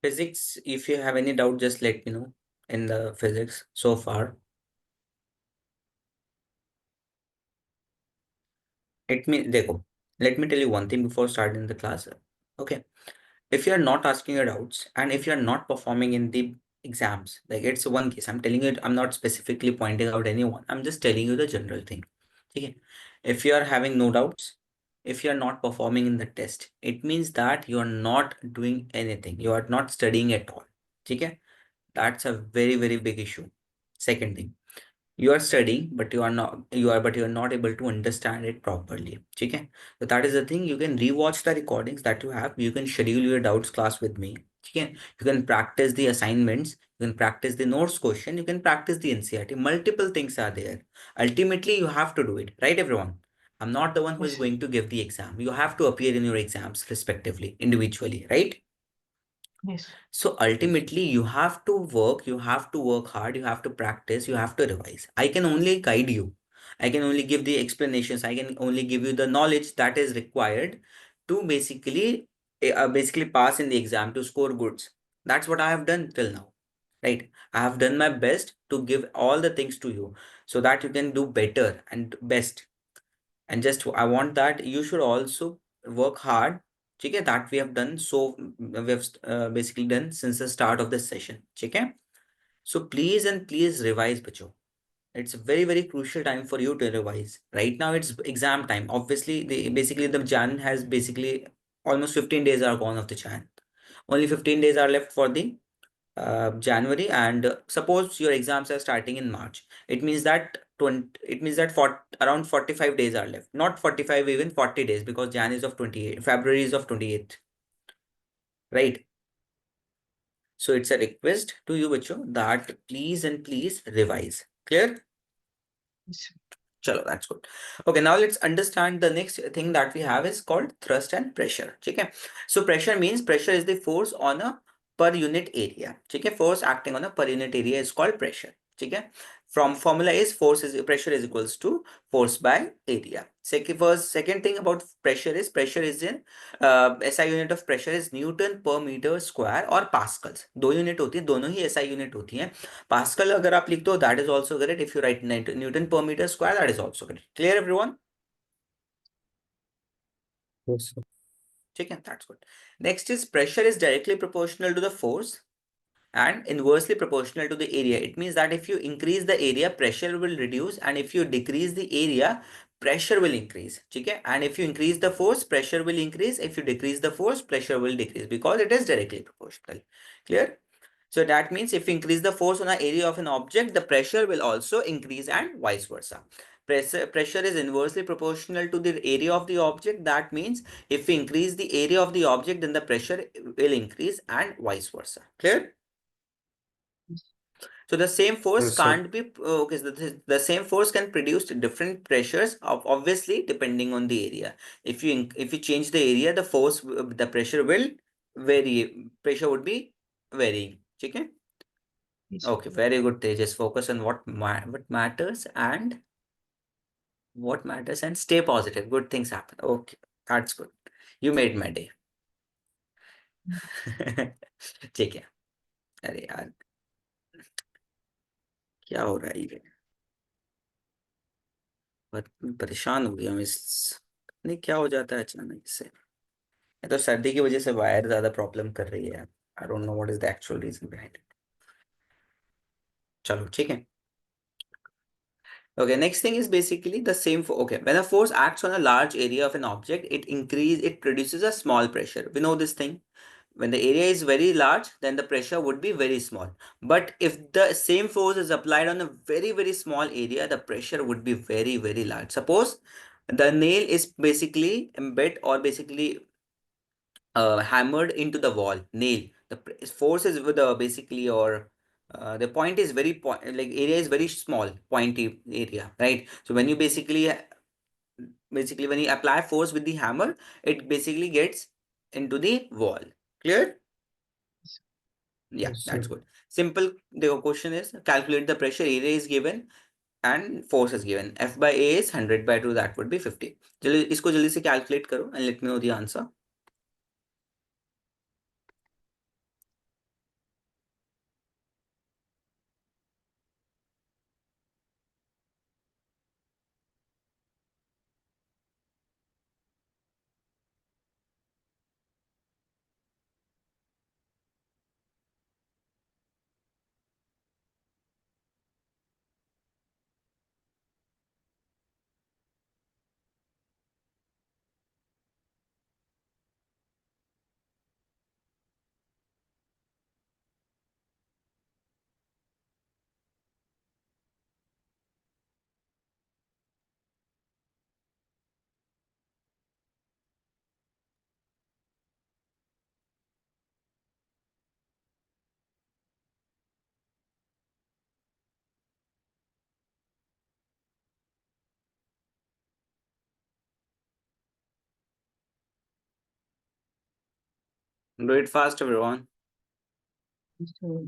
Physics, if you have any doubt, just let me know in the physics so far. Let me tell you one thing before starting the class. Okay. If you're not asking your doubts and if you're not performing in the exams, like it's one case, I'm telling you, I'm not specifically pointing out anyone. I'm just telling you the general thing. Okay. If you are having no doubts, if you're not performing in the test, it means that you're not doing anything. You are not studying at all. Okay. That's a very, very big issue. Second thing, you are studying but you are not able to understand it properly. Okay, so that is the thing. You can rewatch the recordings that you have. You can schedule your doubts class with me. Okay, you can practice the assignments, you can practice the notes question, you can practice the NCRT. Multiple things are there. Ultimately you have to do it, right everyone? I'm not the one who is Yes, sir. going to give the exam. You have to appear in your exams respectively, individually, right? Yes. So Yes. ultimately, you have to work hard, you have to practice, you have to revise. I can only guide you. I can only give the explanations. I can only give you the knowledge that is required to basically pass in the exam to score goods. That's what I have done till now. Right? I have done my best to give all the things to you so that you can do better and best. And just I want that you should also work hard. Okay, that we have done. So we have basically done since the start of this session. Okay, so please and please revise, bacho. It's a very, very crucial time for you to revise. Right now it's exam time. Obviously the Jan has basically almost 15 days are gone of the Jan. Only 15 days are left for the January, and suppose your exams are starting in March. It means that around 45 days are left. Not 45, even 40 days, because Jan is of 28, February is of 28th, right? So it's a request to you, bacho, that please and please revise. Clear? Yes, sir. Chalo, that's good. Okay, now let's understand the next thing that we have is called thrust and pressure. Okay, so pressure is the force on a per unit area. Okay, force acting on a per unit area is called pressure. Okay, from formula is pressure is equals to force by area. Second thing about pressure is in SI unit of pressure is Newton per meter square or Pascals. दो unit होती है, दोनों ही SI unit होती हैं. Pascal अगर आप लिख दो, that is also correct. If you write Newton per meter square, that is also correct. Clear everyone? Yes, sir. ठीक है, that's good. Next is pressure is directly proportional to the force and inversely proportional to the area. It means that if you increase the area, pressure will reduce, and if you decrease the area, pressure will increase. Okay, and if you increase the force, pressure will increase. If you decrease the force, pressure will decrease, because it is directly proportional. Clear? So that means if you increase the force on an area of an object, the pressure will also increase, and vice versa. Pressure is inversely proportional to the area of the object. That means if we increase the area of the object, then the pressure will increase, and vice versa. Clear? So the same force Yes, sir. can't be okay. So the same force can produce different pressures, obviously depending on the area. If you change the area, the the pressure will vary. Pressure would be varying. Okay. Yes, sir. Okay. Very good. Tejas. Focus on what matters and stay positive. Good things happen. Okay, that's good. You made my day. ठीक है. अरे यार, क्या हो रहा है ये? परेशान हो गया मैं इस, नहीं क्या हो जाता है अचानक से. ये तो सर्दी की वजह से वायर ज्यादा प्रॉब्लम कर रही है. I don't know what is the actual reason behind it. चलो ठीक है. Okay, next thing is basically the same for, okay, when a force acts on a large area of an object, it produces a small pressure. We know this thing. When the area is very large, then the pressure would be very small. But if the same force is applied on a very, very small area, the pressure would be very, very large. Suppose the nail is basically embed or basically hammered into the wall. Nail, the force is with the basically, or the point is very like area is very small, pointy area, right? So when you basically when you apply force with the hammer, it basically gets into the wall. Clear? Yeah, Yes, that's sir. good. Simple. The question is calculate the pressure. Area is given and force is given. F by A is 100/2. That would be 50. इसको जल्दी से calculate करो and let me know the answer. Do it fast, everyone. So,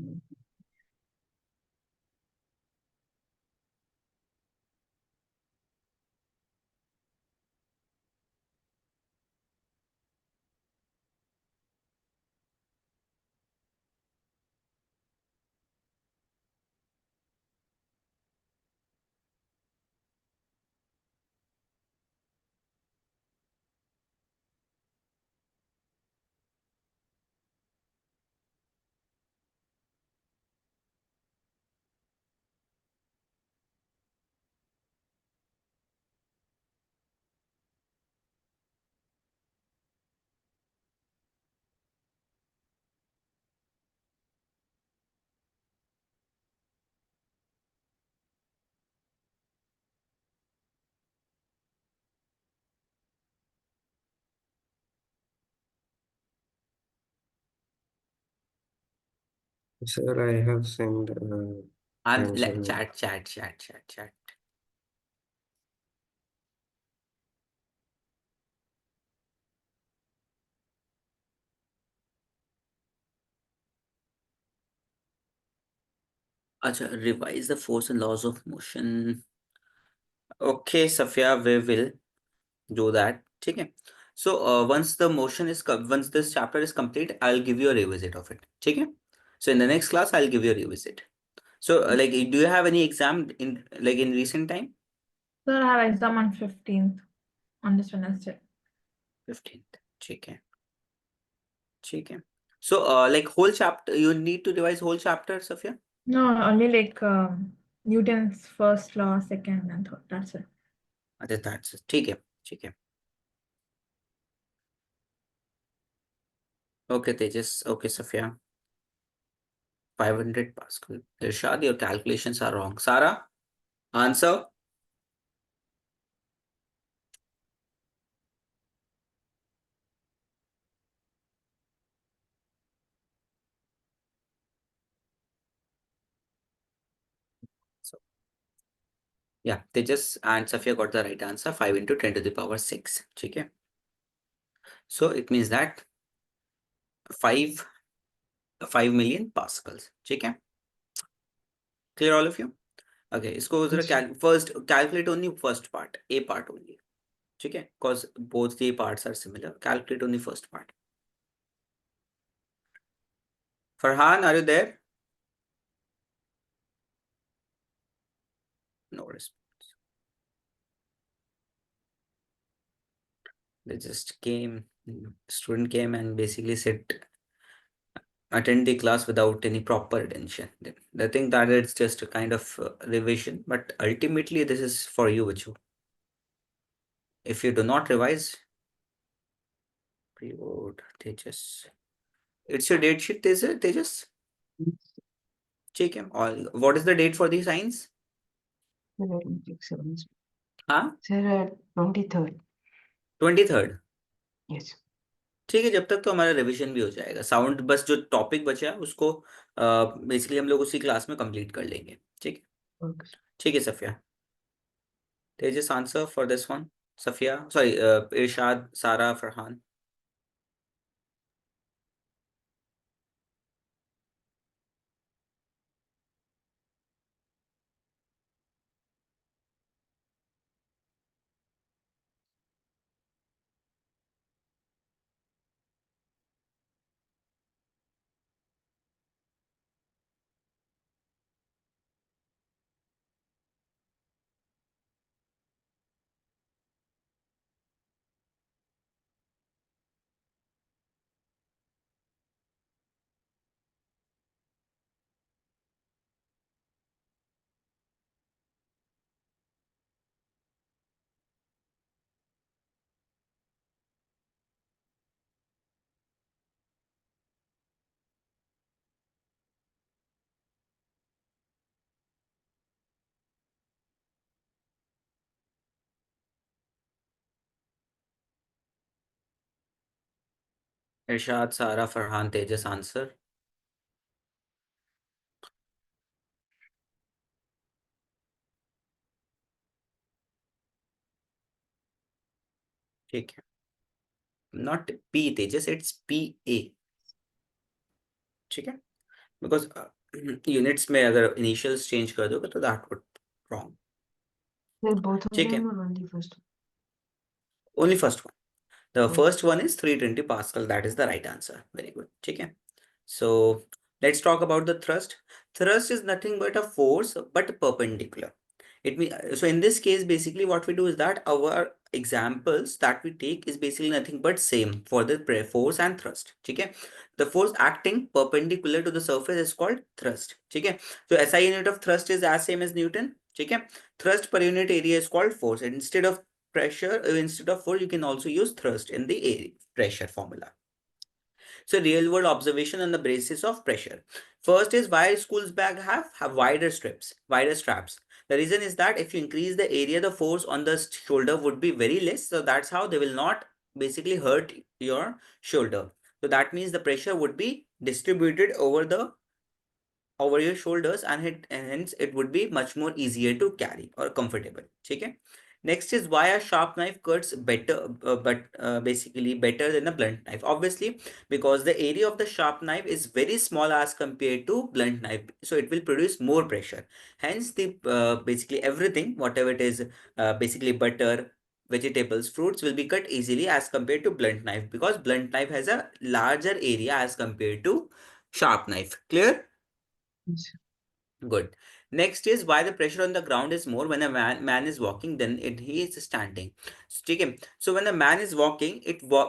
Sir, I have sent And answer. chat. Acha, revise the force and laws of motion. Okay, Safia, we will do that. Okay. So once this chapter is complete, I'll give you a revisit of it. Okay. So in the next class, I'll give you a revisit. So like, do you have any exam in recent time? Sir, I have exam on 15th on this Wednesday. 15th. Okay. Okay. So like whole chapter, you need to revise whole chapter, Safia? No, only like Newton's first law, second and third. That's it. That's it. Okay. Okay. Okay, Tejas. Okay, Safia. 500 Pascal. Irshad, your calculations are wrong. Sarah, answer. So, yeah, Tejas and Safia got the right answer. 5 into 10 to the power 6. Okay. So it means that 5 5 million pascals. Okay. Clear all of you? Okay. इसको जरा first calculate only first part, A part only. Okay. Because both the parts are similar. Calculate only first part. Farhan, are you there? No response. They just came, student came and basically said, attend the class without any proper attention. They think that it's just a kind of revision, but ultimately this is for you, Vachu. If you do not revise, pre-board, Tejas. It's your date sheet, Tejas? Check him. All. What is the date for the science? let me check 7. हाँ? Sir, 23rd. 23rd. Yes. ठीक है, जब तक तो हमारा revision भी हो जाएगा। साउंड बस जो टॉपिक बचा है उसको बेसिकली हम लोग उसी क्लास में कंप्लीट कर लेंगे। ठीक है, Okay. ठीक है Safiya. Tejas answer for this one. Safiya, sorry, Irshad, Sara, Farhan. Irshad, Sara, Farhan, Tejas answer. ठीक है, not P Tejas, it's P A. ठीक है, बिकॉज यूनिट्स में अगर इनिशियल्स चेंज कर दोगे तो that would wrong. Sir, both of ठीक है, them or only first? Only first one. The Oh. first one is 320 Pascal. That is the right answer. Very good. Okay. So let's talk about the thrust. Thrust is nothing but a force, but perpendicular. It means, so in this case, basically what we do is that our examples that we take is basically nothing but same for the force and thrust. Okay. The force acting perpendicular to the surface is called thrust. Okay. So SI unit of thrust is as same as Newton. Okay. Thrust per unit area is called force. And instead of pressure, instead of force, you can also use thrust in the area pressure formula. So real world observation on the basis of pressure. First is why schools bag have wider straps. The reason is that if you increase the area, the force on the shoulder would be very less. So that's how they will not basically hurt your shoulder. So that means the pressure would be distributed over your shoulders, and hence it would be much more easier to carry or comfortable. Okay. Next is why a sharp knife cuts better, but basically better than a blunt knife. Obviously, because the area of the sharp knife is very small as compared to blunt knife, so it will produce more pressure. Hence, the basically everything, whatever it is, basically butter, vegetables, fruits will be cut easily as compared to blunt knife, because blunt knife has a larger area as compared to sharp knife. Clear? Yes. Good. Next is why the pressure on the ground is more when a man is walking than he is standing. Okay. So when a man is walking,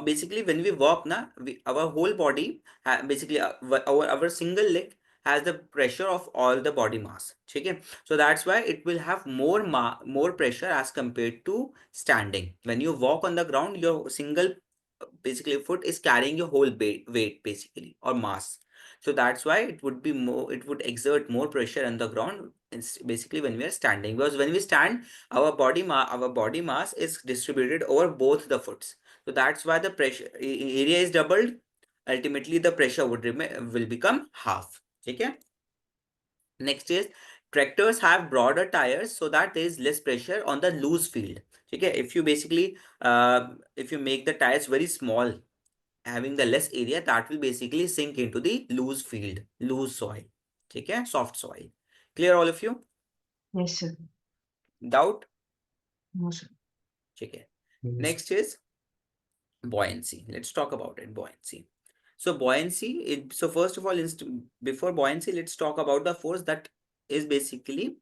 basically when we walk, our whole body, basically our single leg has the pressure of all the body mass. Okay. So that's why it will have more pressure as compared to standing. When you walk on the ground, your single basically foot is carrying your whole weight basically, or mass. So that's why it would exert more pressure on the ground. It's basically when we are standing, because when we stand, our body mass is distributed over both the foots. So that's why the pressure area is doubled. Ultimately, the pressure will become half. Okay. Next is tractors have broader tires so that there is less pressure on the loose field. Okay. If you make the tires very small, having the less area, that will basically sink into the loose soil. Okay, soft soil. Clear, all of you? Yes, sir. Doubt? No, sir. Okay. Next is buoyancy. Let's talk about it. Buoyancy. So buoyancy. So first of all, before buoyancy, let's talk about the force that is basically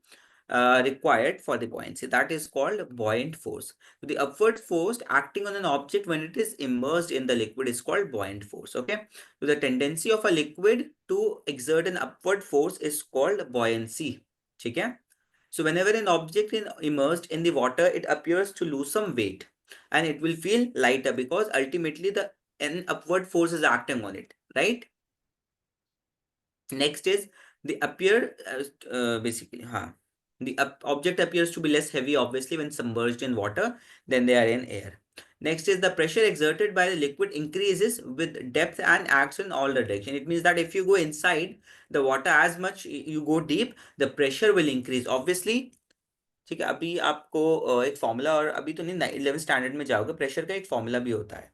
required for the buoyancy. That is called buoyant force. The upward force acting on an object when it is immersed in the liquid is called buoyant force. Okay. So the tendency of a liquid to exert an upward force is called buoyancy. Okay. So whenever an object is immersed in the water, it appears to lose some weight and it will feel lighter, because ultimately an upward force is acting on it, right? Next is the object appears to be less heavy, obviously, when submerged in water than they are in air. Next is the pressure exerted by the liquid increases with depth and acts in all direction. It means that if you go inside the water, as much you go deep, the pressure will increase, obviously. ठीक है, अभी आपको एक formula, और अभी तो नहीं, 11 standard में जाओगे, प्रेशर का एक फॉर्मूला भी होता है,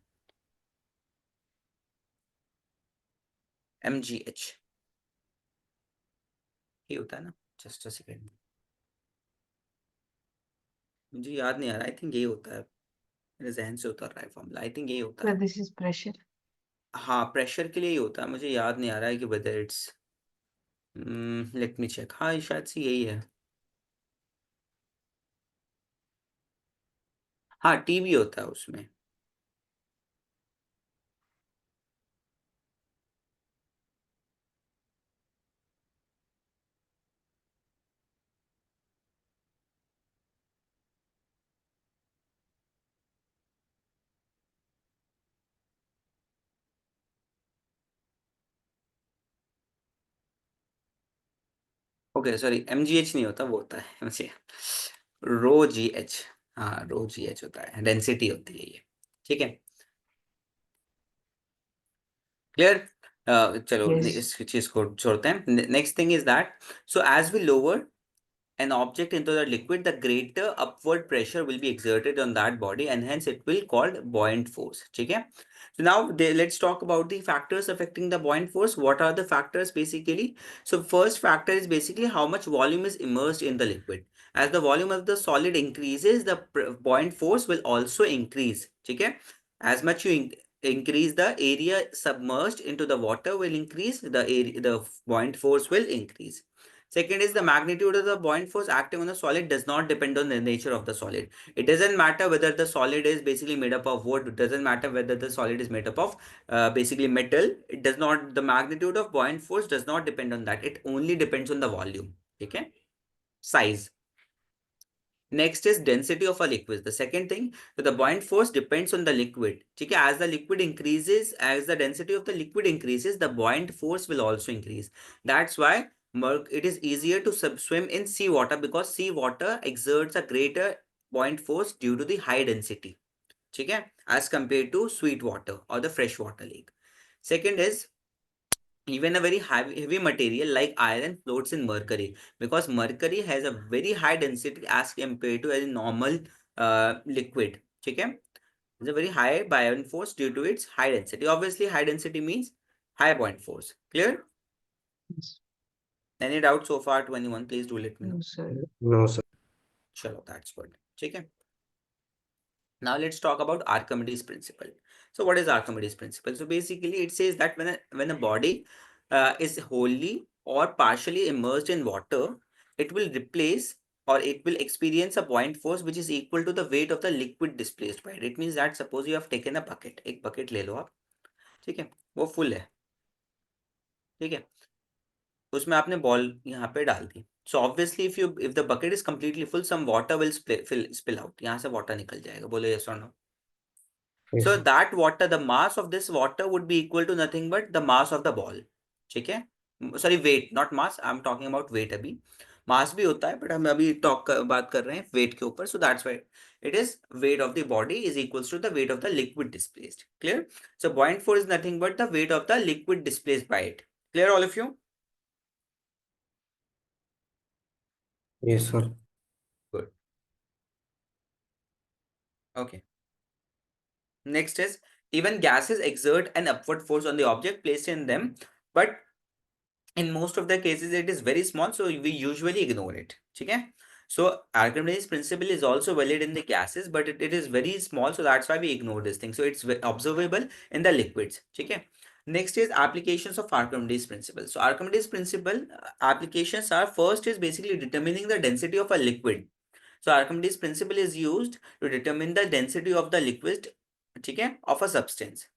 mgh ये होता है ना. जस्ट अ सेकेंड, मुझे याद नहीं आ रहा. आई थिंक यही होता है, मेरे जहन से उतर रहा है फॉर्मूला. आई थिंक यही होता Sir, है. this is pressure. हाँ, प्रेशर के लिए ही होता है. मुझे याद नहीं आ रहा है कि whether it's, let me check. हाँ, ये शायद से यही है. हाँ, टी भी होता है उसमें. ओके, सॉरी, mgh नहीं होता, वो होता है मुझे रो जी एच. हाँ, रो जी एच होता है, डेंसिटी होती है ये. ठीक है, क्लियर. चलो Yes. इस चीज को छोड़ते हैं. Next thing is that, so as we lower an object into the liquid, the greater upward pressure will be exerted on that body, and hence it will called buoyant force. Okay. So now let's talk about the factors affecting the buoyant force. What are the factors basically? So first factor is basically how much volume is immersed in the liquid. As the volume of the solid increases, the buoyant force will also increase. Okay. As much you increase the area submerged into the water will increase, the buoyant force will increase. Second is the magnitude of the buoyant force acting on the solid does not depend on the nature of the solid. It doesn't matter whether the solid is basically made up of wood. It doesn't matter whether the solid is made up of basically metal. It does not, the magnitude of buoyant force does not depend on that. It only depends on the volume. Okay. Size. Next is density of a liquid. The second thing, so the buoyant force depends on the liquid. Okay, as the liquid increases, as the density of the liquid increases, the buoyant force will also increase. That's why it is easier to swim in seawater, because seawater exerts a greater buoyant force due to the high density. Okay, as compared to sweet water or the freshwater lake. Second is, even a very heavy material like iron floats in mercury, because mercury has a very high density as compared to a normal liquid. Okay, it's a very high buoyant force due to its high density. Obviously, high density means high buoyant force. Clear? Yes. Any doubt so far to anyone? Please do let me know. No, sir. No, sir. Chalo, that's good. Okay. Now let's talk about Archimedes principle. So what is Archimedes principle? So basically it says that when a body is wholly or partially immersed in water, it will replace or it will experience a buoyant force which is equal to the weight of the liquid displaced by it. It means that suppose you have taken a bucket, एक bucket ले लो आप, ठीक है, वो full है, ठीक है, उसमें आपने बॉल यहाँ पे डाल दी. So obviously if the bucket is completely full, some water will spill out. यहाँ से water निकल जाएगा. बोलो yes or no? Yes, So sir. that water, the mass of this water would be equal to nothing but the mass of the ball. ठीक है? Sorry, weight, not mass. I'm talking about weight अभी. Mass भी होता है, but हम अभी बात कर रहे हैं weight के ऊपर. So that's why it is weight of the body is equals to the weight of the liquid displaced. Clear? So buoyant force is nothing but the weight of the liquid displaced by it. Clear, all of you? Yes, sir. Good. Okay. Next is, even gases exert an upward force on the object placed in them, but in most of the cases it is very small, so we usually ignore it. Okay. So Archimedes principle is also valid in the gases, but it is very small, so that's why we ignore this thing. So it's observable in the liquids. Okay. Next is applications of Archimedes principle. So Archimedes principle applications are, first is basically determining the density of a liquid. So Archimedes principle is used to determine the density of the liquid, okay, of a substance.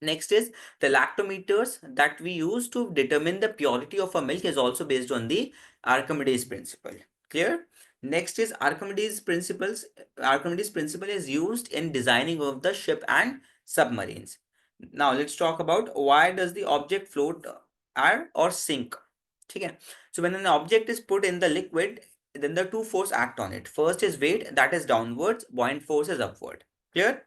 Next is the lactometers that we use to determine the purity of a milk is also based on the Archimedes principle. Clear? Next is Archimedes principles. Archimedes principle is used in designing of the ship and submarines. Now let's talk about why does the object float or sink. Okay. So when an object is put in the liquid, then the two forces act on it. First is weight, that is downwards. Buoyant force is upward. Clear?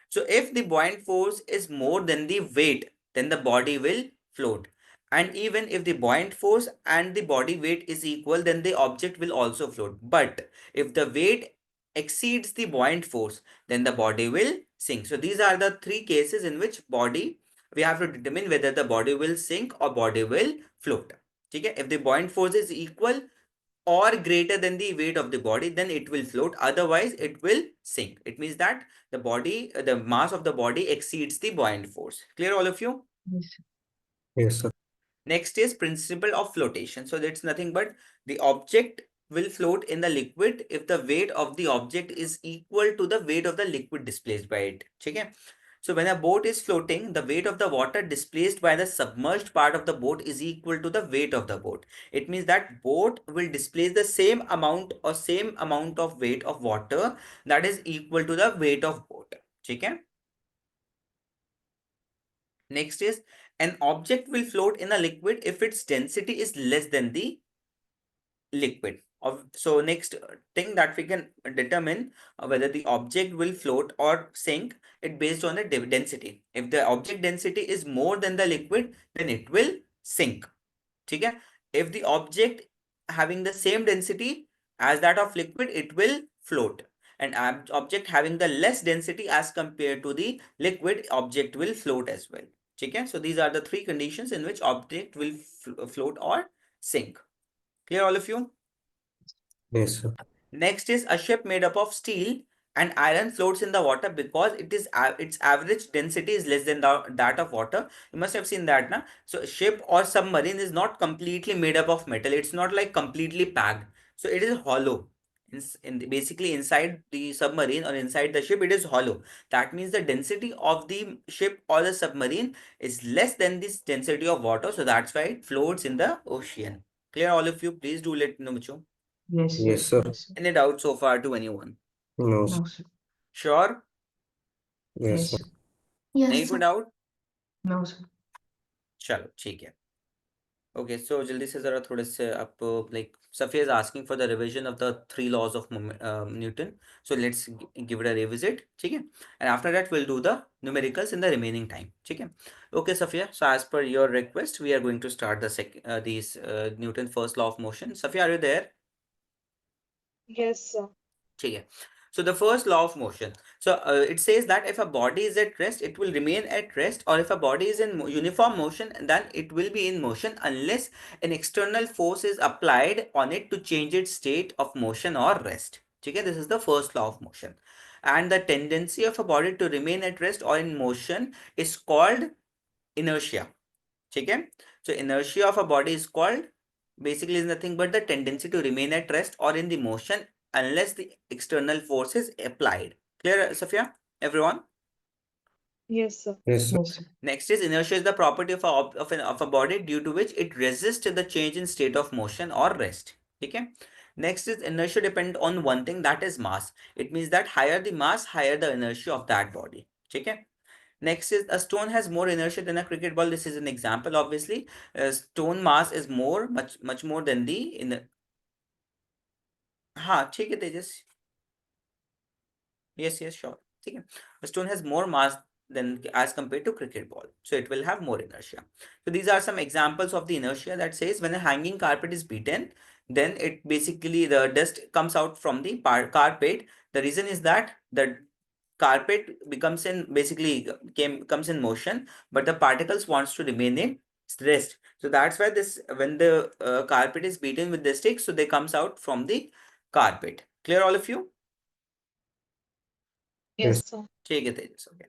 So if the buoyant force is more than the weight, then the body will float. And even if the buoyant force and the body weight is equal, then the object will also float. But if the weight exceeds the buoyant force, then the body will sink. So these are the three cases in which we have to determine whether the body will sink or body will float. Okay? If the buoyant force is equal or greater than the weight of the body, then it will float. Otherwise, it will sink. It means that the mass of the body exceeds the buoyant force. Clear, all of you? Yes, sir. Yes, sir. Next is principle of flotation. So that's nothing but the object will float in the liquid if the weight of the object is equal to the weight of the liquid displaced by it. Okay? So when a boat is floating, the weight of the water displaced by the submerged part of the boat is equal to the weight of the boat. It means that boat will displace the same amount of weight of water that is equal to the weight of boat. Okay? Next is, an object will float in a liquid if its density is less than the liquid. So next thing that we can determine whether the object will float or sink, it based on the density. If the object density is more than the liquid, then it will sink. Okay? If the object having the same density as that of liquid, it will float. An object having the less density as compared to the liquid object will float as well. Okay, so these are the three conditions in which object will float or sink. Clear, all of you? Yes, sir. Next is a ship made up of steel and iron floats in the water because its average density is less than that of water. You must have seen that, na? So a ship or submarine is not completely made up of metal. It's not like completely packed. So it is hollow. Basically inside the submarine or inside the ship, it is hollow. That means the density of the ship or the submarine is less than this density of water. So that's why it floats in the ocean. Clear, all of you? Please do let me know, Micho. Yes, sir. Yes, sir. Yes, sir. Any doubt so far to anyone? No, sir. No, sir. Sure? Yes, Yes, sir. sir. नहीं कोई doubt? No, sir. चलो ठीक है. Okay, so जल्दी से जरा थोड़े से आप like Safiya is asking for the revision of the three laws of Newton. So let's give it a revisit. ठीक है? And after that we'll do the numericals in the remaining time. ठीक है? Okay, Safiya. So as per your request, we are going to start the these Newton first law of motion. Safiya, are you there? Yes, sir. ठीक है. So the first law of motion. So it says that if a body is at rest, it will remain at rest, or if a body is in uniform motion, then it will be in motion unless an external force is applied on it to change its state of motion or rest. Okay, this is the first law of motion. And the tendency of a body to remain at rest or in motion is called inertia. Okay, so inertia of a body is called, basically is nothing but the tendency to remain at rest or in the motion unless the external force is applied. Clear, Safia? Everyone? Yes, sir. Yes, sir. Yes, sir. Next is inertia is the property of a body due to which it resists the change in state of motion or rest. Okay. Next is inertia depend on one thing, that is mass. It means that higher the mass, higher the inertia of that body. Okay. Next is a stone has more inertia than a cricket ball. This is an example, obviously. Stone mass is much more than the in. हाँ ठीक है तेजस. Yes, yes, sure. ठीक है. A stone has more mass than as compared to cricket ball, so it will have more inertia. So these are some examples of the inertia that says when a hanging carpet is beaten, then it basically the dust comes out from the carpet. The reason is that the carpet becomes in basically comes in motion, but the particles wants to remain in rest. So that's why this when the carpet is beaten with the stick, so they comes out from the carpet. Clear, all of you? Yes, sir. ठीक है तेजस. Okay.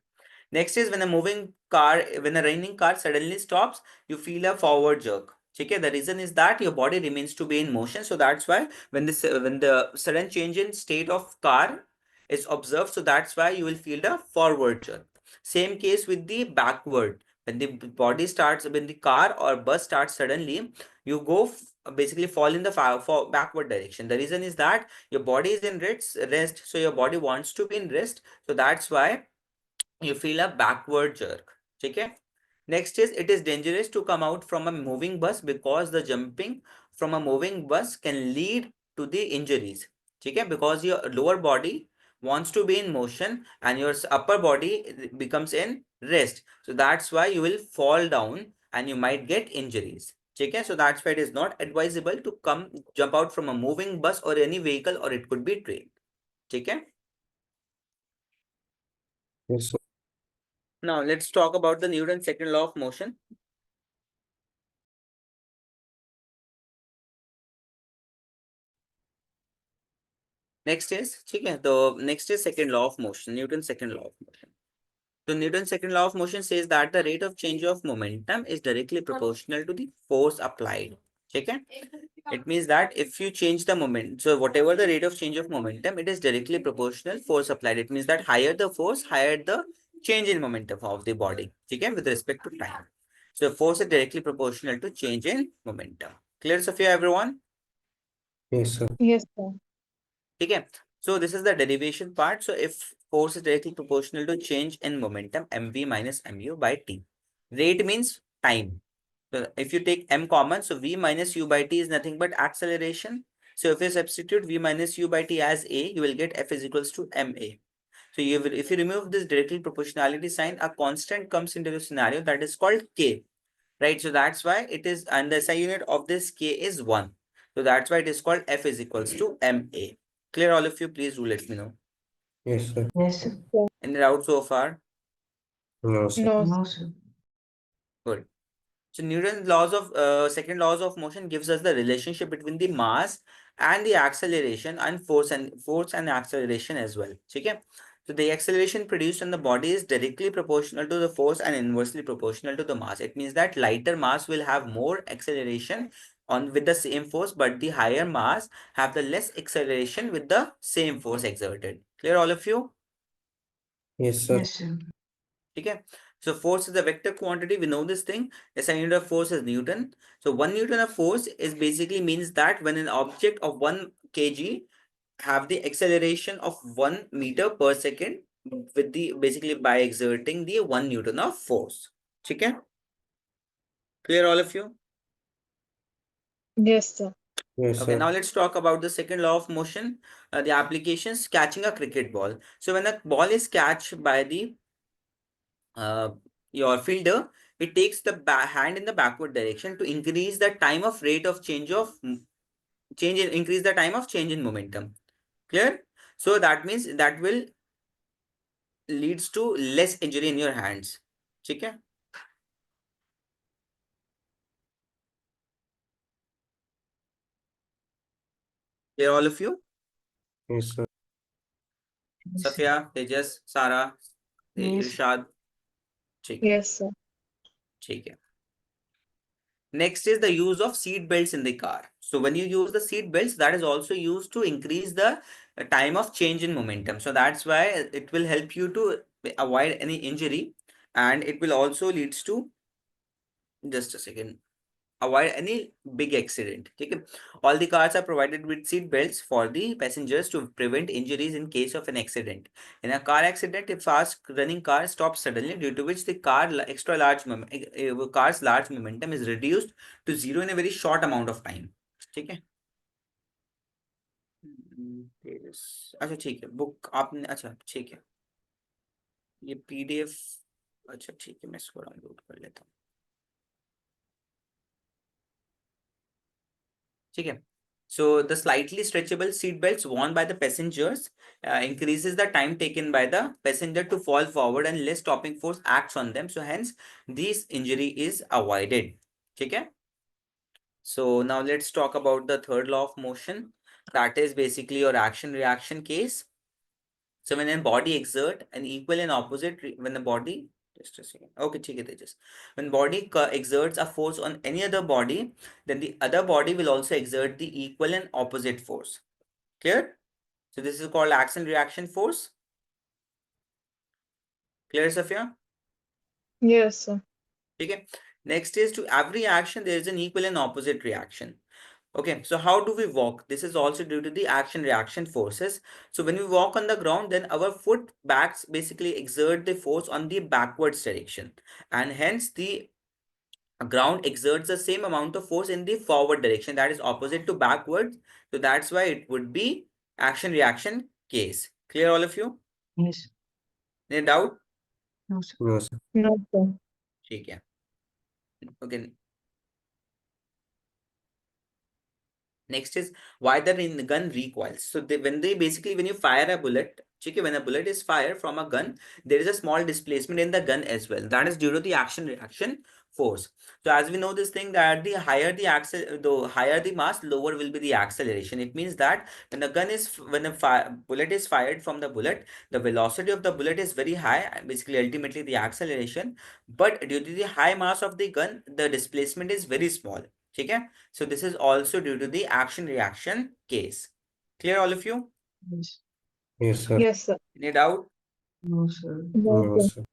Next is when a raining car suddenly stops, you feel a forward jerk. Okay, the reason is that your body remains to be in motion, so that's why when the sudden change in state of car is observed, so that's why you will feel the forward jerk. Same case with the backward. When the body starts, when the car or bus starts suddenly, you go basically fall in the backward direction. The reason is that your body is in rest, so your body wants to be in rest, so that's why you feel a backward jerk. Okay. Next is it is dangerous to come out from a moving bus because the jumping from a moving bus can lead to the injuries. Okay, because your lower body wants to be in motion and your upper body becomes in rest, so that's why you will fall down and you might get injuries. Okay, so that's why it is not advisable to jump out from a moving bus or any vehicle, or it could be train. Okay. Yes, sir. Now let's talk about the Newton's second law of motion. Next is, the next is second law of motion, Newton's second law of motion. So Newton's second law of motion says that the rate of change of momentum is directly proportional to the force applied. Okay? It means that if you change the moment, so whatever the rate of change of momentum, it is directly proportional force applied. It means that higher the force, higher the change in momentum of the body. Okay? With respect to time. So force is directly proportional to change in momentum. Clear, Sophia, everyone? Yes, sir. Yes, sir. Okay, so this is the derivation part. So if force is directly proportional to change in momentum, mv minus mu by t. Rate means time. So if you take m common, so v minus u by t is nothing but acceleration. So if you substitute v minus u by t as a, you will get f is equals to ma. So if you remove this directly proportionality sign, a constant comes into the scenario that is called k, right? So that's why it is, and the SI unit of this k is 1. So that's why it is called F is equals to ma. Clear, all of you? Please do let me know. Yes, sir. Yes, sir. Any doubt so far? No, sir. No. No, sir. Good. So Newton's laws of second laws of motion gives us the relationship between the mass and the acceleration and force and acceleration as well. Okay. So the acceleration produced on the body is directly proportional to the force and inversely proportional to the mass. It means that lighter mass will have more acceleration on with the same force, but the higher mass have the less acceleration with the same force exerted. Clear, all of you? Yes, sir. Yes, sir. Okay. So force is a vector quantity. We know this thing. SI unit of force is Newton. So 1 Newton of force is basically means that when an object of 1 kg have the acceleration of 1 meter per second with the basically by exerting the 1 Newton of force. Okay. Clear, all of you? Yes, sir. Yes, Okay, sir. now let's talk about the second law of motion, the applications catching a cricket ball. So when a ball is catched by the uh, your fielder, it takes the hand in the backward direction to increase the time of rate of change of change in increase the time of change in momentum. Clear? So that means that will leads to less injury in your hands. Okay? Clear, all of you? Yes, sir. Yes, sir. Safia, Tejas, Sara, Yes. Irshad. ठीक है, Yes, sir. ठीक है. Next is the use of seat belts in the car. So when you use the seat belts, that is also used to increase the time of change in momentum. So that's why it will help you to avoid any injury, and it will also leads to, just a second, avoid any big accident. Okay. All the cars are provided with seat belts for the passengers to prevent injuries in case of an accident. In a car accident, a fast running car stops suddenly, due to which the car's large momentum is reduced to zero in a very short amount of time. ठीक है. अच्छा ठीक है, book आपने, अच्छा ठीक है, ये पीडीएफ, अच्छा ठीक है, मैं इसको डाउनलोड कर लेता हूँ. ठीक है. So the slightly stretchable seat belts worn by the passengers increases the time taken by the passenger to fall forward and less stopping force acts on them. So hence this injury is avoided. ठीक है. So now let's talk about the third law of motion. That is basically your action reaction case. So when a body exert an equal and opposite, when the body, just a second. Okay, ठीक है, Tejas. When body exerts a force on any other body, then the other body will also exert the equal and opposite force. Clear? So this is called action reaction force. Clear, Safia? Yes, sir. Okay. Next is, to every action there is an equal and opposite reaction. Okay, so how do we walk? This is also due to the action reaction forces. So when we walk on the ground, then our foot backs basically exert the force on the backwards direction, and hence the ground exerts the same amount of force in the forward direction, that is opposite to backward. So that's why it would be action reaction case. Clear, all of you? Yes. Any doubt? No, sir. No, sir. No, sir. ठीक है. Okay. Next is why the gun recoils. So when you fire a bullet, when a bullet is fired from a gun, there is a small displacement in the gun as well. That is due to the action reaction force. So as we know this thing, that the higher the mass, lower will be the acceleration. It means that when a bullet is fired from the bullet, the velocity of the bullet is very high, basically ultimately the acceleration. But due to the high mass of the gun, the displacement is very small. Okay. So this is also due to the action reaction case. Clear, all of you? Yes. Yes, sir. Yes, sir. Any doubt? No, sir. No, No, sir. sir.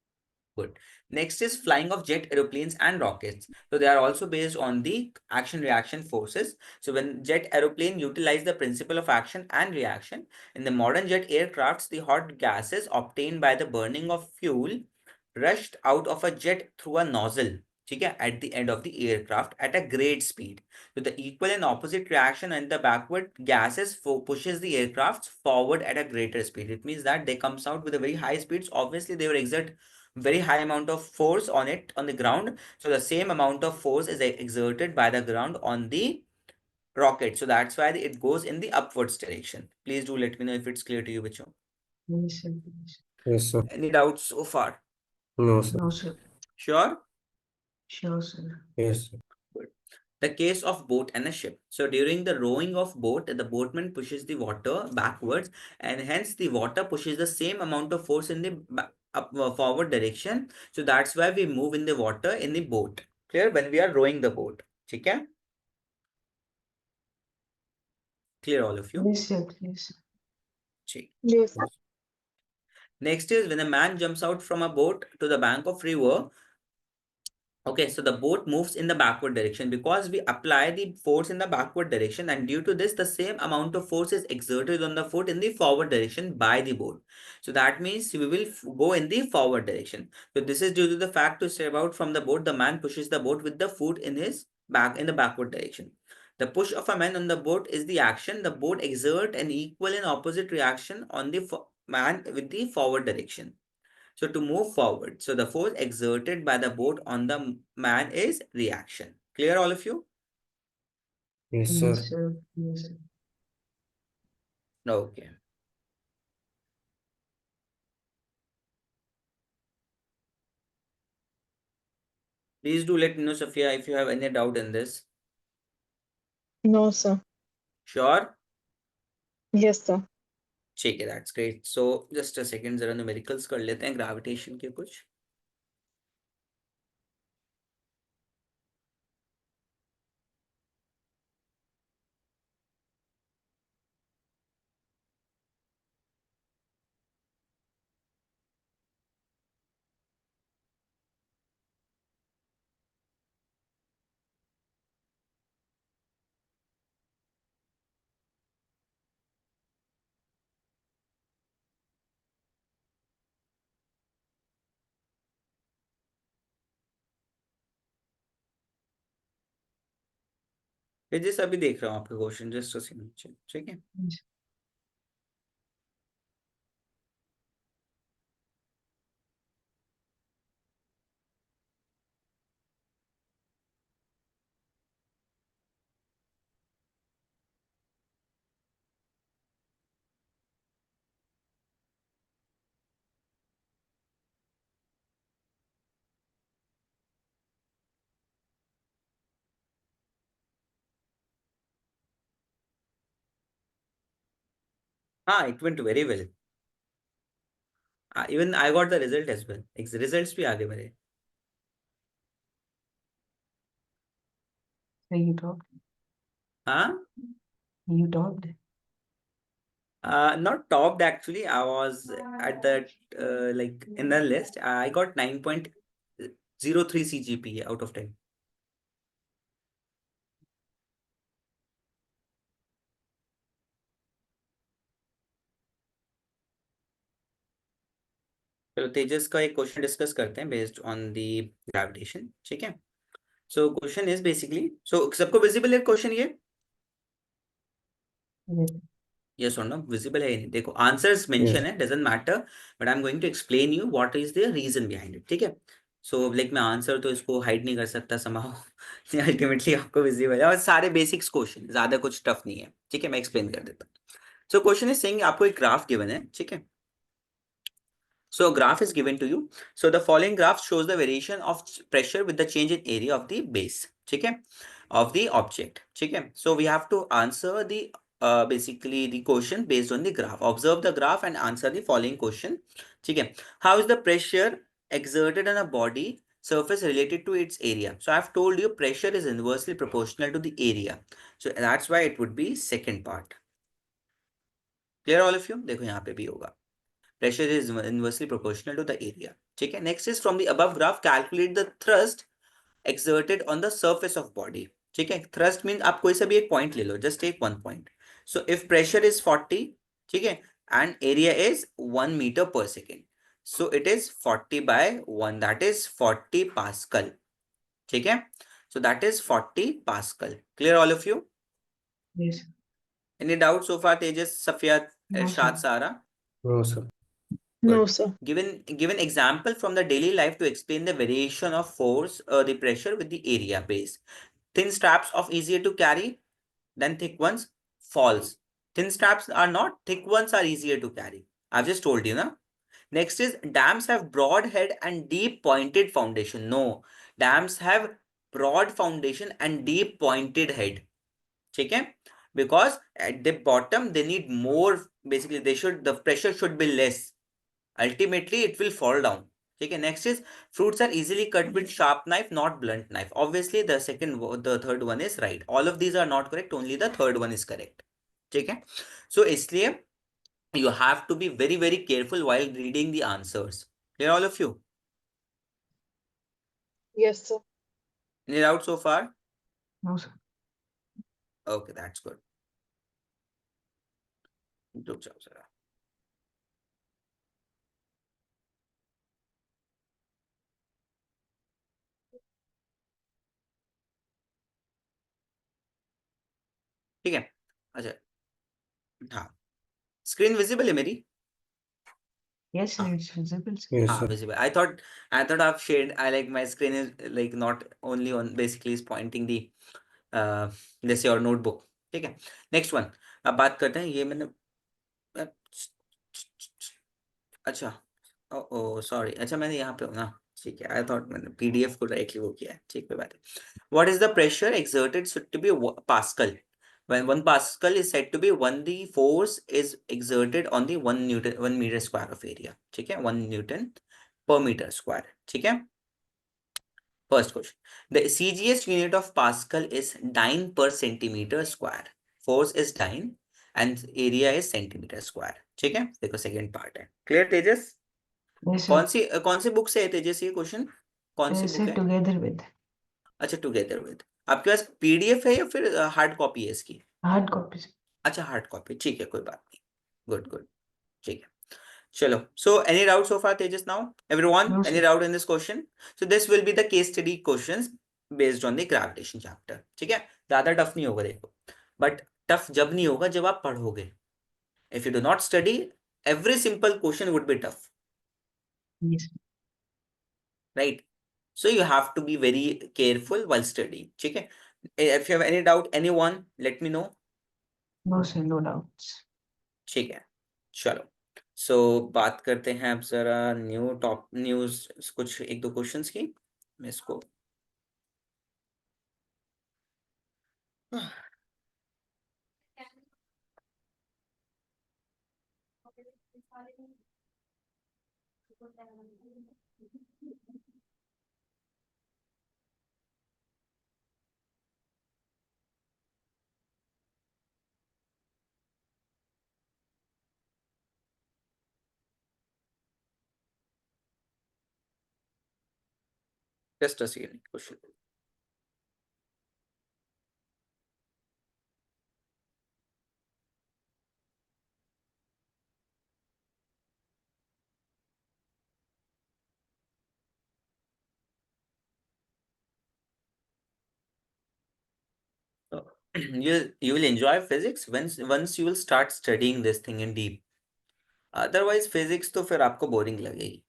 Good. Next is flying of jet aeroplanes and rockets. So they are also based on the action reaction forces. So when jet aeroplane utilize the principle of action and reaction, in the modern jet aircrafts, the hot gases obtained by the burning of fuel rushed out of a jet through a nozzle, ठीक है, at the end of the aircraft at a great speed. So the equal and opposite reaction and the backward gases pushes the aircraft forward at a greater speed. It means that they comes out with a very high speeds. Obviously, they will exert very high amount of force on it on the ground. So the same amount of force is exerted by the ground on the rocket. So that's why it goes in the upwards direction. Please do let me know if it's clear to you, Bacho. Yes, sir. Yes. Yes, sir. Any doubts so far? No, sir. No, sir. Sure? Sure, sir. Yes, sir. Good. The case of boat and a ship. So during the rowing of boat, the boatman pushes the water backwards, and hence the water pushes the same amount of force in the forward direction. So that's why we move in the water in the boat. Clear? When we are rowing the boat. Okay? Clear, all of you? Yes, sir. Yes, sir. Check. Yes. Next is when a man jumps out from a boat to the bank of river. Okay, so the boat moves in the backward direction because we apply the force in the backward direction, and due to this, the same amount of force is exerted on the foot in the forward direction by the boat. So that means we will go in the forward direction. So this is due to the fact to step out from the boat, the man pushes the boat with the foot in his back in the backward direction. The push of a man on the boat is the action. The boat exert an equal and opposite reaction on the man with the forward direction. So to move forward, so the force exerted by the boat on the man is reaction. Clear, all of you? Yes, sir. Yes, sir. Yes, sir. Okay. Please do let me know, Sophia, if you have any doubt in this. No, sir. Sure? Yes, sir. ठीक है, that's great. So just a second, जरा numericals कर लेते हैं gravitation के कुछ. जिस अभी देख रहा हूँ आपके क्वेश्चन, जस्ट ठीक है. Yes. हाँ, it went very well. Even I got the result as well. Results भी आगे मेरे. So you talked. हाँ? You talked. Not topped actually. I was at the like in the list. I got 9.03 CGPA out of 10. चलो तेजस का एक question discuss करते हैं based on the gravitation. ठीक है. So question is basically, so सबको visible है क्वेश्चन ये? Yes. यस और नो? विजिबल है या नहीं? देखो आंसर्स मेंशन है, doesn't matter, but I am going to explain you what is the reason behind it. ठीक है. सो लाइक मैं आंसर तो इसको हाइड नहीं कर सकता समहाउ. अल्टीमेटली आपको विजिबल है, और सारे बेसिक्स क्वेश्चन, ज्यादा कुछ टफ नहीं है. ठीक है, मैं एक्सप्लेन कर देता हूँ. सो क्वेश्चन इज सेइंग आपको एक ग्राफ गिवन है. ठीक है. So a graph is given to you. So the following graph shows the variation of pressure with the change in area of the base. ठीक है, of the object. ठीक है. So we have to answer the basically the question based on the graph. Observe the graph and answer the following question. ठीक है. How is the pressure exerted on a body surface related to its area? So I have told you pressure is inversely proportional to the area. So that's why it would be second part. Clear all of you? देखो यहाँ पे भी होगा. Pressure is inversely proportional to the area. ठीक है. Next is from the above graph, calculate the thrust exerted on the surface of body. ठीक है. Thrust means आप कोई सा भी एक point ले लो, just take one point. So if pressure is 40, ठीक है, and area is 1 meter per second, so it is 40 by 1, that is 40 Pascal. ठीक है. So that is 40 Pascal. Clear all of you? Yes. Any doubt so far, Tejas, Safia, No, Irshad, sir. Sara? No, sir. No, Good. sir. Given example from the daily life to explain the variation of force, the pressure with the area base. Thin straps of easier to carry. then thick ones falls. Thin straps are not, thick ones are easier to carry. I've just told you, na? Next is dams have broad head and deep pointed foundation. No, dams have broad foundation and deep pointed head. Okay? Because at the bottom they need more, basically the pressure should be less. Ultimately it will fall down. Okay, next is fruits are easily cut with sharp knife, not blunt knife. Obviously the third one is right. All of these are not correct, only the third one is correct. Okay, so इसलिए you have to be very very careful while reading the answers. Clear all of you? Yes, sir. Any doubt so far? No, sir. Okay, that's good. रुक जाओ जरा. ठीक है. अच्छा. हाँ. Screen visible है मेरी? Yes, sir, हाँ. it's visible, sir. Yes, Ah, sir. visible. I thought I've shared. I like my screen is like not only on, basically is pointing the जैसे और notebook. ठीक है. Next one. अब बात करते हैं, ये मैंने अच्छा. ओ सॉरी. अच्छा मैंने यहाँ पे हूँ ना. ठीक है. आई थॉट मैंने पीडीएफ को डायरेक्टली वो किया है. ठीक है बात है. What is the pressure exerted said to be Pascal? When 1 Pascal is said to be when the force is exerted on the 1 meter square of area. ठीक है. 1 Newton per meter square. ठीक है. First question. The CGS unit of Pascal is dyne per centimeter square. Force is dyne and area is centimeter square. ठीक है. देखो second part है. Clear तेजस? Yes, sir. कौन सी book से है तेजस ये क्वेश्चन? कौन सी बुक Sir, है? together with अच्छा टुगेदर विद. आपके पास पीडीएफ है या फिर हार्ड कॉपी है इसकी? hard copies. अच्छा हार्ड कॉपी. ठीक है कोई बात नहीं. Good good. ठीक है. Chalo. So any doubt so far, Tejas now? Everyone, No, any sir. doubt in this question? So this will be the case study questions based on the gravitation chapter. ठीक है. ज्यादा tough नहीं होगा देखो. But tough जब नहीं होगा जब आप पढ़ोगे. If you do not study, every simple question would be tough, Yes, sir. right? So you have to be very careful while studying. ठीक है. If you have any doubt, anyone, let me know. No, sir, no doubts. ठीक है. चलो. सो बात करते हैं अब जरा न्यूज कुछ एक दो क्वेश्चंस की. मैं इसको just a second question. So, you will enjoy physics once you will start studying this thing in deep. Otherwise physics तो फिर आपको बोरिंग लगेगी.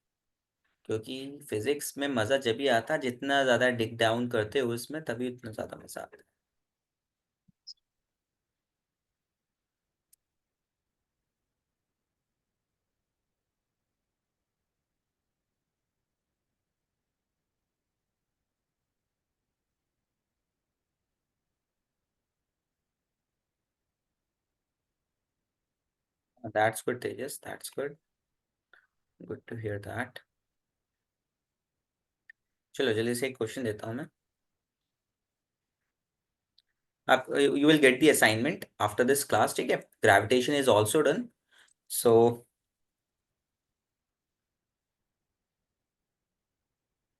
क्योंकि फिजिक्स में मजा जब भी आता है जितना ज्यादा डिग डाउन करते हो उसमें तभी उतना ज्यादा मजा आता है. That's good, Tejas. That's good. Good to hear that. चलो जल्दी से एक क्वेश्चन देता हूँ मैं. आप you will get the assignment after this class. ठीक है. Gravitation is also done. So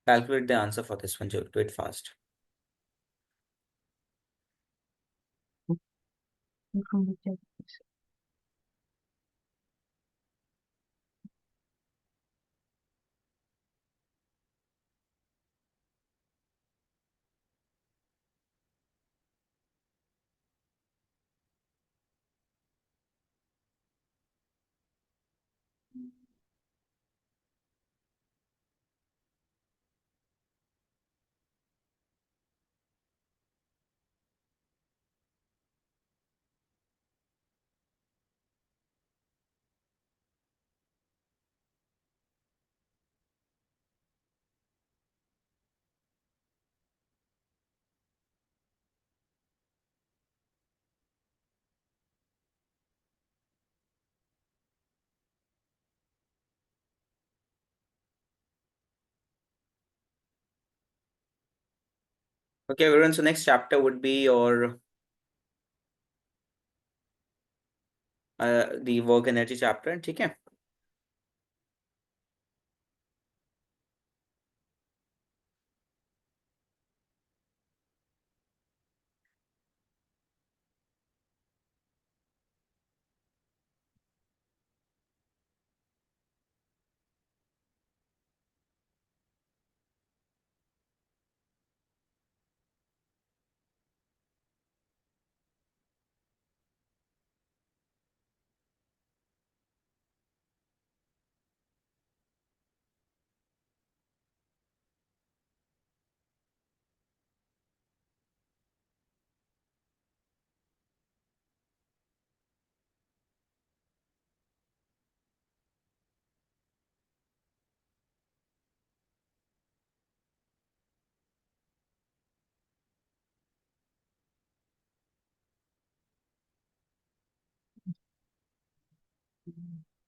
calculate the answer for this one. Do it fast. From the check. Okay, everyone. So next chapter would be your the work energy chapter. Okay.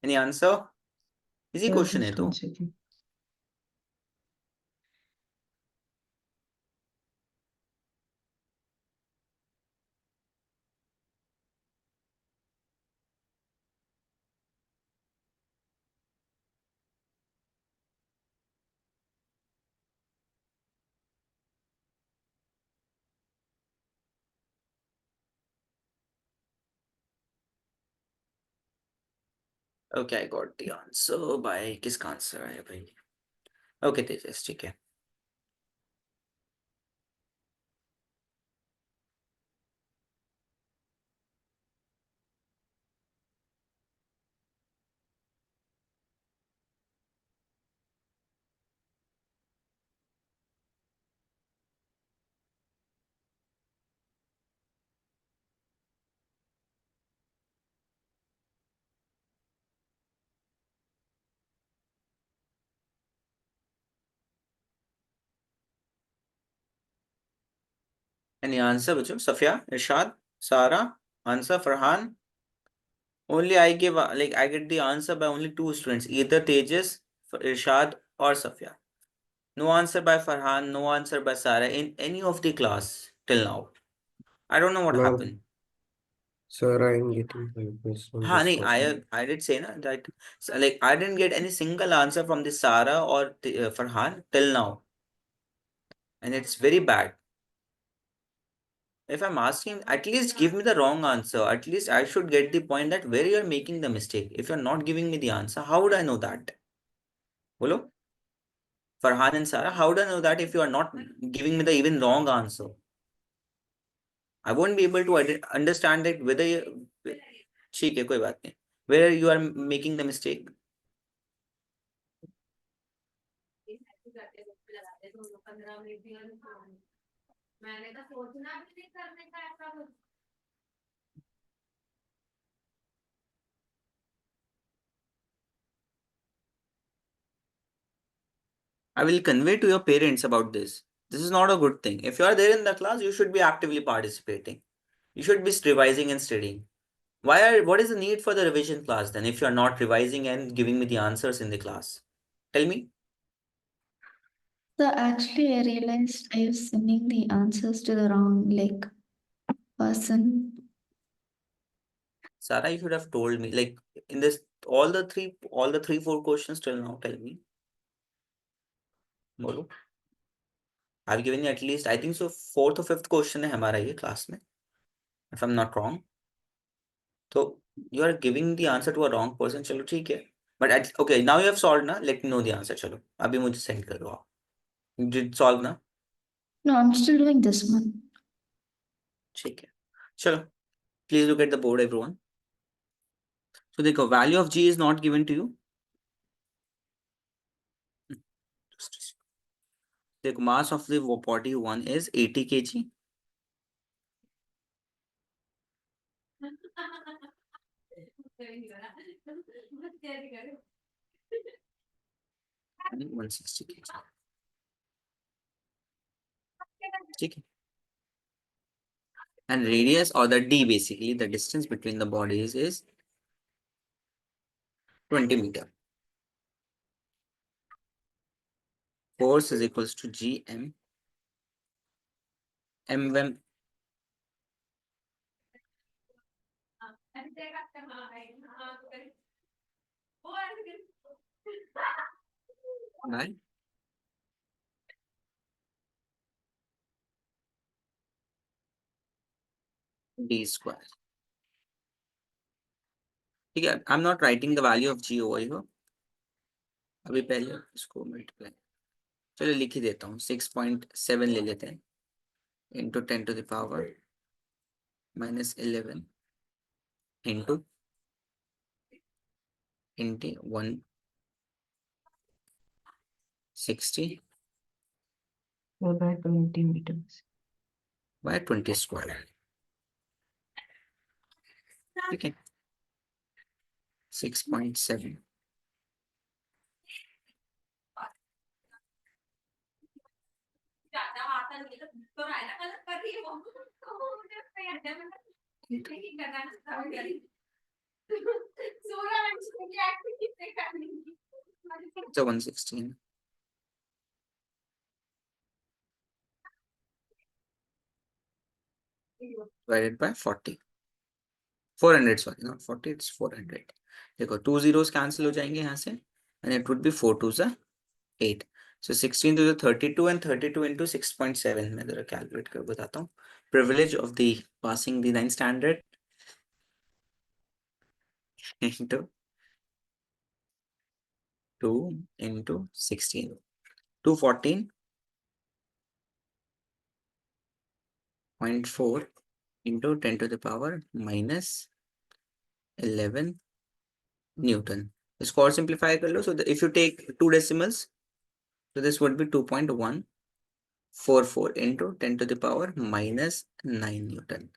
Any answer? Easy Yeah, question है just तो. one second. Okay, I got the answer by किसका answer है भाई? Okay, तेजस ठीक है. Any answer, बच्चों? Safia, Irshad, Sara, answer Farhan. Only I give like I get the answer by only two students, either Tejas, Irshad, or Safia. No answer by Farhan, no answer by Sara in any of the class till now. I don't know what No, happened. sir, I am getting 5 on हाँ this नहीं, question. I did say na that like I didn't get any single answer from the Sara or Farhan till now, and it's very bad. If I'm asking, at least give me the wrong answer. At least I should get the point that where you're making the mistake. If you're not giving me the answer, how would I know that? Bolo? Farhan and Sarah, how would I know that if you are not giving me the even wrong answer? I won't be able to understand that whether you, ठीक है कोई बात नहीं. Where you are making the mistake. I will convey to your parents about this. This is not a good thing. If you are there in the class, you should be actively participating. You should be revising and studying. What is the need for the revision class then if you are not revising and giving me the answers in the class? Tell me. So actually, I realized I was sending the answers to the wrong person. Sarah, you should have told me. Like in this all the three, four questions till now, tell me. बोलो. I've given you at least, I think so, fourth or fifth question है हमारा ये class में, if I'm not wrong. So you are giving the answer to a wrong person. चलो ठीक है. But okay, now you have solved ना. Let me know the answer. चलो अभी मुझे send कर दो आप. You did solve ना? No, I'm still doing this one. ठीक है. चलो. Please look at the board, everyone. So देखो, value of G is not given to you. The mass of the body 1 is 80 kg. And 160 kg. ठीक है. And radius or the D basically, the distance between the bodies is 20 meter. Force is equals to Gm M1 by d square. ठीक है, I am not writing the value of g over here, अभी पहले इसको multiply, चलो लिख ही देता हूँ, 6.7 ले लेते हैं into 10⁻⁻11 into 160 by 20 meters. by 20 square. ठीक है, 6.7 so 116 divided by 40, 400, sorry not 40, it's 400। देखो 2 zeros cancel हो जाएंगे यहाँ से and it would be 4 2s are 8, so 16 to the 32 and 32 into 6.7, मैं जरा कैलकुलेट कर बताता हूँ। Privilege of the passing the 9th standard into 2 into 16, 214.4 into 10 to the power minus 11 Newton। इसको और सिंप्लीफाई कर लो, so if you take 2 decimals, so this would be 2.144 into 10 to the power minus 9 Newton।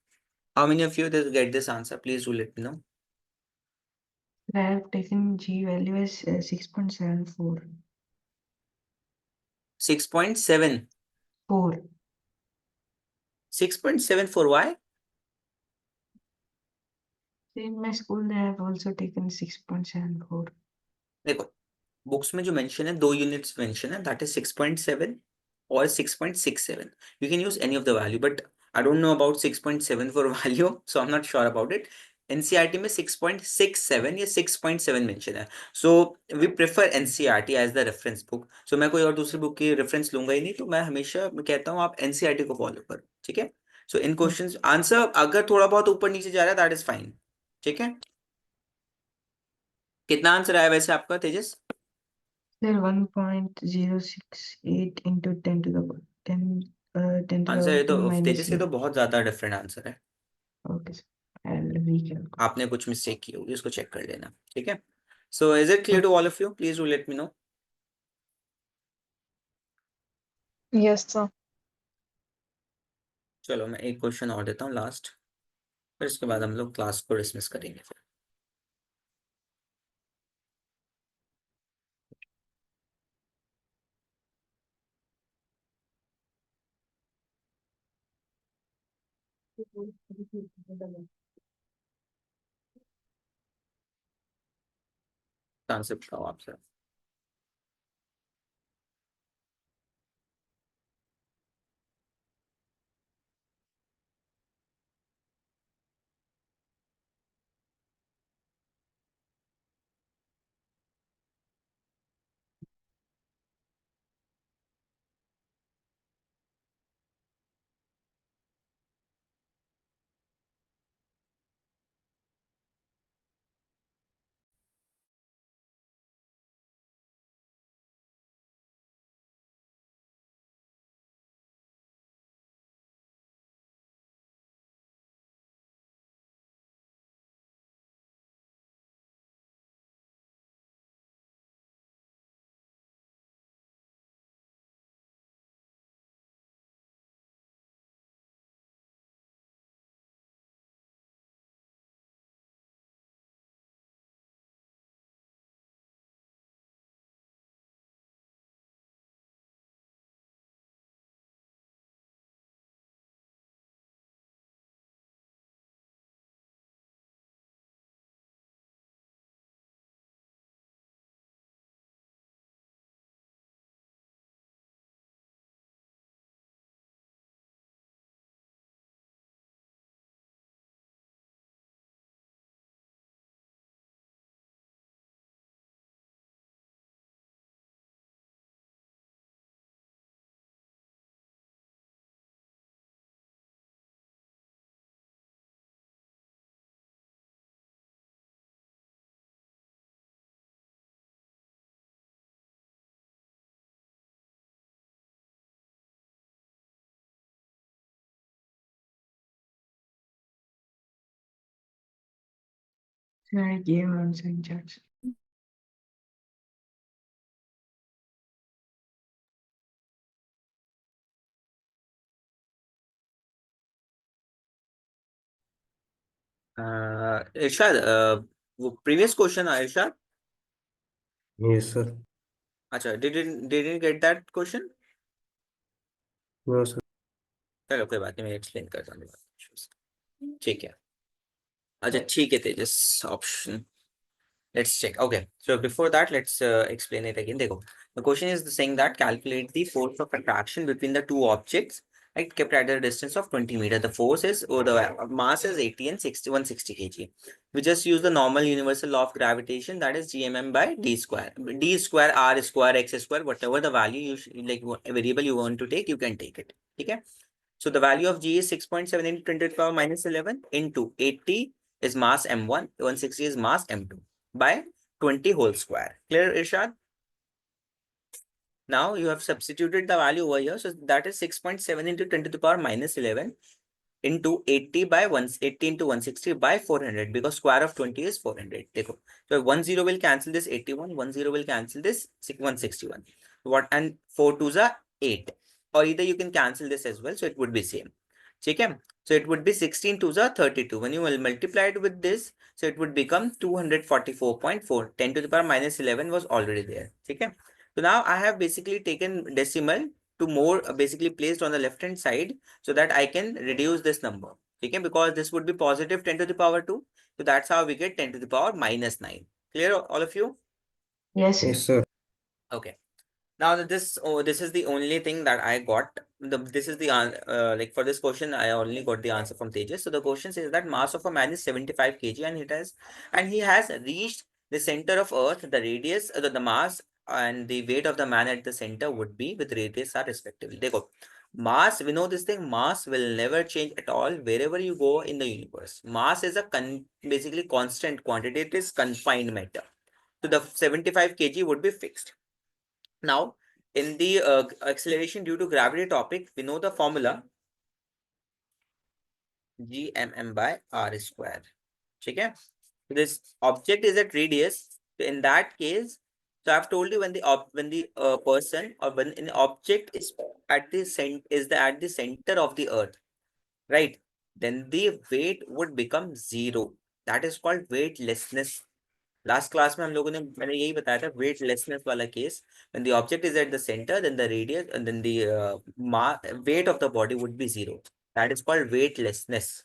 How many of you get this answer? Please do let me know. I have taken G value as 6.74. 6.7, 4. 6.74, why? In my school, they have also taken 6.74. देखो books में जो mention है 2 units mention है, that is 6.7 or 6.67, you can use any of the value, but I don't know about 6.7 for value, so I'm not sure about it। NCERT में 6.67 या 6.7 mention है, so we prefer NCERT as the reference book, so मैं कोई और दूसरी book की reference लूंगा ही नहीं, तो मैं हमेशा कहता हूँ आप NCERT को फॉलो करो, ठीक है। सो इन क्वेश्चंस आंसर अगर थोड़ा बहुत ऊपर नीचे जा रहा है दैट इज फाइन, ठीक है। कितना आंसर आया वैसे आपका तेजस? Sir, 1.068 into 10 to the 10 to answer the ये तो 2 minus तेजस, ये 8. तो बहुत ज्यादा डिफरेंट आंसर है, Okay, sir. I'll recalculate. आपने कुछ मिस्टेक की होगी, उसको चेक कर लेना, ठीक है। So is it clear to all of you? Please do let me know. Yes, sir. चलो मैं एक क्वेश्चन और देता हूँ लास्ट, फिर इसके बाद हम लोग क्लास को डिसमिस करेंगे फिर। आंसर बताओ आप sir. So I gave answer in chat. Irshad, previous question, Irshad. Yes, sir. Acha, didn't get that question? No, sir. चलो कोई बात नहीं, मैं एक्सप्लेन करता हूँ। ठीक है, अच्छा ठीक है तेजस, option let's check. Okay, so before that, let's explain it again. Dekho, the question is saying that calculate the force of attraction between the two objects, right, kept at a distance of 20 meters. The force is, or the mass is 80 and 160 kg. We just use the normal universal law of gravitation, that is gmm by d square. D square, r square, x square, whatever the value you like, variable you want to take, you can take it. Okay. So the value of G is 6.7 into 10 to the power minus 11 into 80 is mass M1, 160 is mass M2 by 20 whole square. Clear, Irshad? Now you have substituted the value over here. So that is 6.7 into 10 to the power minus 11 into 80 by 180 into 160 by 400, because square of 20 is 400. Dekho. So 10 will cancel this 81, 10 will cancel this 161. What, and 4 twos are 8. Or either you can cancel this as well, so it would be same. Okay? So it would be 16 twos are 32. When you will multiply it with this, so it would become 244.4. 10 to the power minus 11 was already there. Okay? So now I have basically taken decimal to more basically placed on the left hand side, so that I can reduce this number. Okay, because this would be positive 10 to the power 2. So that's how we get 10 to the power minus 9. Clear, all of you? Yes, sir. Yes, sir. Okay. Now this is the only thing that I got. This is the like for this question I only got the answer from Tejas. So the question says that mass of a man is 75 kg and he has reached the center of Earth. The radius, the mass and the weight of the man at the center would be with radius are respectively. They go. Mass, we know this thing, mass will never change at all wherever you go in the universe. Mass is a basically constant quantity. It is confined matter. So the 75 kg would be fixed. Now, in the acceleration due to gravity topic, we know the formula gmm by r square. Okay? This object is at radius. So in that case, so I've told you when the person or when an object is at the at the center of the earth, right? Then the weight would become zero. That is called weightlessness. Last class में हम लोगों ने मैंने यही बताया था weightlessness वाला case when the object is at the center, then the radius and then the weight of the body would be zero. That is called weightlessness.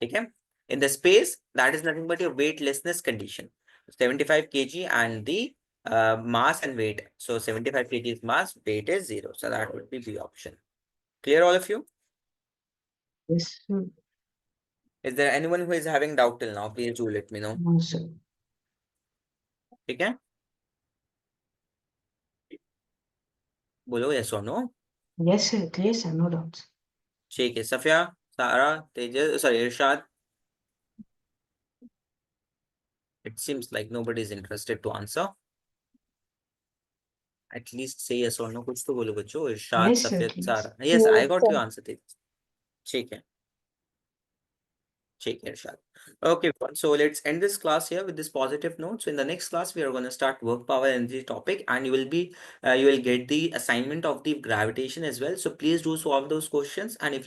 Okay, in the space that is nothing but your weightlessness condition. 75 kg and the mass and weight. So 75 kg is mass, weight is zero, so that would be the option. Clear, all of you? Yes, sir. Is there anyone who is having doubt till now? Please do let me know. No, sir. ठीक है, बोलो yes or no. Yes, sir. Clear, sir. No doubts. ठीक है, सफिया, सारा, तेजस, sorry, Irshad. It seems like nobody is interested to answer. At least say yes or no. कुछ तो बोलो बच्चों. इरशाद, Yes, sir. सफिया, Please. सारा. Yes, I Yes, got sir. your answer, तेजस. ठीक है. ठीक है, इरशाद. Okay, so let's end this class here with this positive note. So in the next class, we are going to start work power energy topic, and you will get the assignment of the gravitation as well. So please do solve those questions, and if